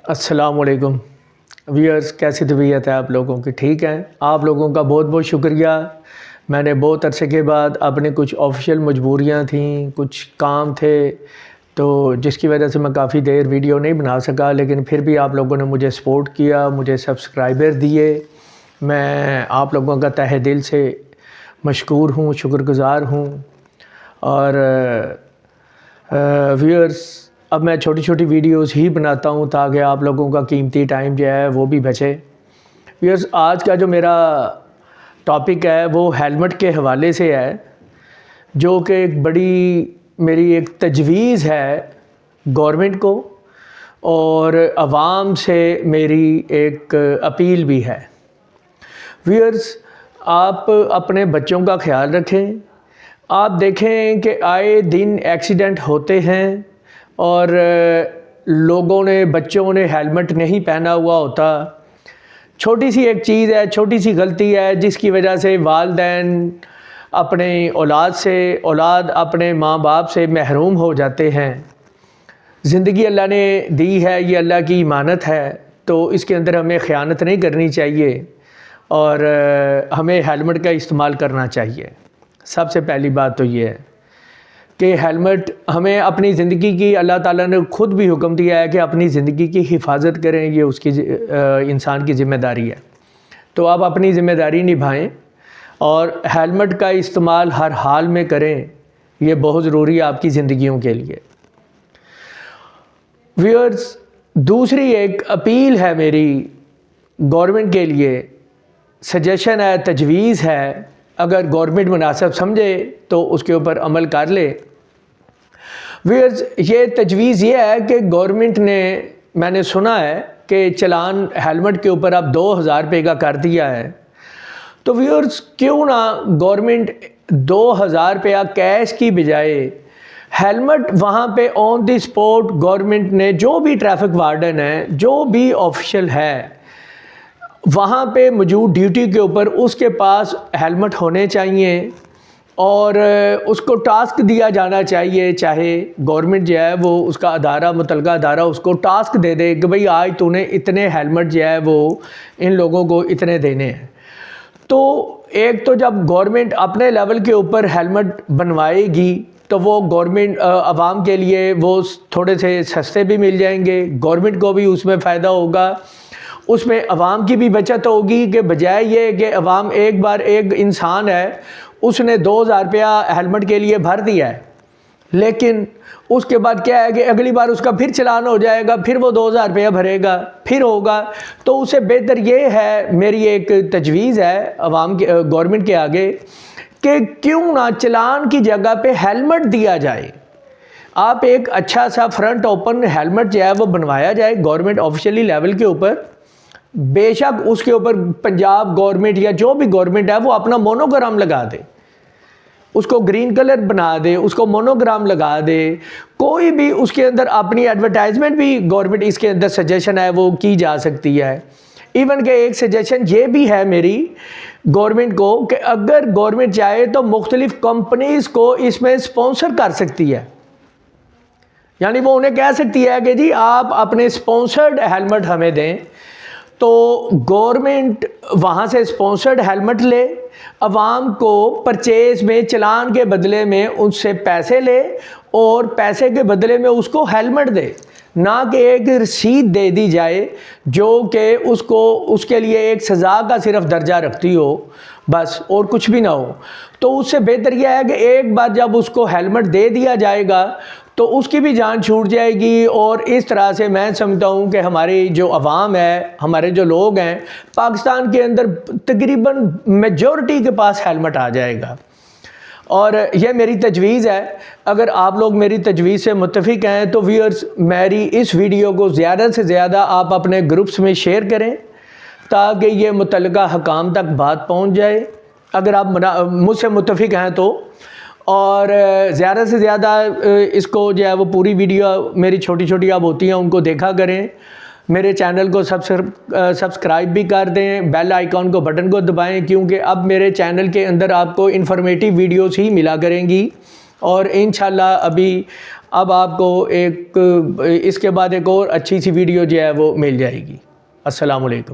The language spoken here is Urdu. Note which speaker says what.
Speaker 1: السلام علیکم ویئرز، کیسی طبیعت ہے آپ لوگوں کی؟ ٹھیک ہیں؟ آپ لوگوں کا بہت بہت شکریہ۔ میں نے بہت عرصے کے بعد اپنے کچھ آفیشیل مجبوریاں تھیں، کچھ کام تھے، تو جس کی وجہ سے میں کافی دیر ویڈیو نہیں بنا سکا، لیکن پھر بھی آپ لوگوں نے مجھے سپورٹ کیا، مجھے سبسکرائبر دیے۔ میں آپ لوگوں کا تہہ دل سے مشکور ہوں، شکر گزار ہوں۔ اور ویئرز، اب میں چھوٹی چھوٹی ویڈیوز ہی بناتا ہوں تاکہ آپ لوگوں کا قیمتی ٹائم جو ہے وہ بھی بچے۔ ویئرز، آج کا جو میرا ٹاپک ہے وہ ہیلمٹ کے حوالے سے ہے، جو کہ ایک بڑی میری ایک تجویز ہے گورنمنٹ کو، اور عوام سے میری ایک اپیل بھی ہے۔ ویئرز، آپ اپنے بچوں کا خیال رکھیں۔ آپ دیکھیں کہ آئے دن ایکسیڈنٹ ہوتے ہیں اور لوگوں نے، بچوں نے ہیلمٹ نہیں پہنا ہوا ہوتا۔ چھوٹی سی ایک چیز ہے، چھوٹی سی غلطی ہے، جس کی وجہ سے والدین اپنے اولاد اپنے ماں باپ سے محروم ہو جاتے ہیں۔ زندگی اللہ نے دی ہے، یہ اللہ کی امانت ہے، تو اس کے اندر ہمیں خیانت نہیں کرنی چاہیے، اور ہمیں ہیلمٹ کا استعمال کرنا چاہیے۔ سب سے پہلی بات تو یہ ہے کہ ہیلمٹ ہمیں اپنی زندگی کی، اللہ تعالیٰ نے خود بھی حکم دیا ہے کہ اپنی زندگی کی حفاظت کریں، یہ اس کی انسان کی ذمہ داری ہے۔ تو آپ اپنی ذمہ داری نبھائیں اور ہیلمٹ کا استعمال ہر حال میں کریں، یہ بہت ضروری ہے آپ کی زندگیوں کے لیے۔ ویئرز، دوسری ایک اپیل ہے میری گورنمنٹ کے لیے، سجیشن ہے، تجویز ہے، اگر گورنمنٹ مناسب سمجھے تو اس کے اوپر عمل کر لے۔ ویئرز، یہ تجویز یہ ہے کہ گورنمنٹ نے، میں نے سنا ہے کہ چلان ہیلمٹ کے اوپر اب 2000 روپے کا کر دیا ہے۔ تو ویئرز، کیوں نہ گورنمنٹ 2000 روپیہ کیش کی بجائے ہیلمٹ وہاں پہ آن دی اسپاٹ، گورنمنٹ نے جو بھی ٹریفک وارڈن ہے، جو بھی آفیشل ہے، وہاں پہ موجود ڈیوٹی کے اوپر اس کے پاس ہیلمٹ ہونے چاہیے، اور اس کو ٹاسک دیا جانا چاہیے، چاہے گورنمنٹ جو ہے وہ اس کا ادارہ، متعلقہ ادارہ اس کو ٹاسک دے دے کہ بھئی آج تو نے اتنے ہیلمٹ جو ہے وہ ان لوگوں کو اتنے دینے ہیں۔ تو ایک تو جب گورنمنٹ اپنے لیول کے اوپر ہیلمٹ بنوائے گی تو وہ گورنمنٹ عوام کے لیے وہ تھوڑے سے سستے بھی مل جائیں گے، گورنمنٹ کو بھی اس میں فائدہ ہوگا، اس میں عوام کی بھی بچت ہوگی، کہ بجائے یہ کہ عوام ایک بار، ایک انسان ہے اس نے 2000 روپیہ ہیلمٹ کے لیے بھر دیا ہے، لیکن اس کے بعد کیا ہے کہ اگلی بار اس کا پھر چلان ہو جائے گا، پھر وہ 2000 روپیہ بھرے گا، پھر ہوگا۔ تو اس سے بہتر یہ ہے، میری ایک تجویز ہے عوام کے، گورنمنٹ کے آگے، کہ کیوں نہ چلان کی جگہ پہ ہیلمٹ دیا جائے۔ آپ ایک اچھا سا فرنٹ اوپن ہیلمٹ جو ہے وہ بنوایا جائے گورنمنٹ آفیشلی لیول کے اوپر، بے شک اس کے اوپر پنجاب گورنمنٹ یا جو بھی گورنمنٹ ہے وہ اپنا مونوگرام لگا دے، اس کو گرین کلر بنا دے، اس کو مونوگرام لگا دے، کوئی بھی اس کے اندر اپنی ایڈورٹائزمنٹ بھی گورنمنٹ اس کے اندر سجیشن ہے وہ کی جا سکتی ہے۔ ایون کہ ایک سجیشن یہ بھی ہے میری گورنمنٹ کو، کہ اگر گورنمنٹ چاہے تو مختلف کمپنیز کو اس میں سپانسر کر سکتی ہے، یعنی وہ انہیں کہہ سکتی ہے کہ جی آپ اپنے سپانسرڈ ہیلمٹ ہمیں دیں، تو گورنمنٹ وہاں سے سپانسرڈ ہیلمٹ لے، عوام کو پرچیز میں، چلان کے بدلے میں ان سے پیسے لے، اور پیسے کے بدلے میں اس کو ہیلمٹ دے، نہ کہ ایک رسید دے دی جائے جو کہ اس کو، اس کے لیے ایک سزا کا صرف درجہ رکھتی ہو بس، اور کچھ بھی نہ ہو۔ تو اس سے بہتر یہ ہے کہ ایک بار جب اس کو ہیلمٹ دے دیا جائے گا تو اس کی بھی جان چھوٹ جائے گی، اور اس طرح سے میں سمجھتا ہوں کہ ہماری جو عوام ہے، ہمارے جو لوگ ہیں پاکستان کے اندر، تقریباً میجورٹی کے پاس ہیلمٹ آ جائے گا۔ اور یہ میری تجویز ہے، اگر آپ لوگ میری تجویز سے متفق ہیں تو ویئرز، میری اس ویڈیو کو زیادہ سے زیادہ آپ اپنے گروپس میں شیئر کریں تاکہ یہ متعلقہ حکام تک بات پہنچ جائے، اگر آپ مجھ سے متفق ہیں تو۔ اور زیادہ سے زیادہ اس کو جو ہے وہ پوری ویڈیو میری چھوٹی چھوٹی اب ہوتی ہیں ان کو دیکھا کریں، میرے چینل کو سبسکرائب بھی کر دیں، بیل آئیکن کو، بٹن کو دبائیں، کیونکہ اب میرے چینل کے اندر آپ کو انفارمیٹیو ویڈیوز ہی ملا کریں گی، اور انشاءاللہ ابھی اب آپ کو اس کے بعد ایک اور اچھی سی ویڈیو جو ہے وہ مل جائے گی۔ السلام علیکم۔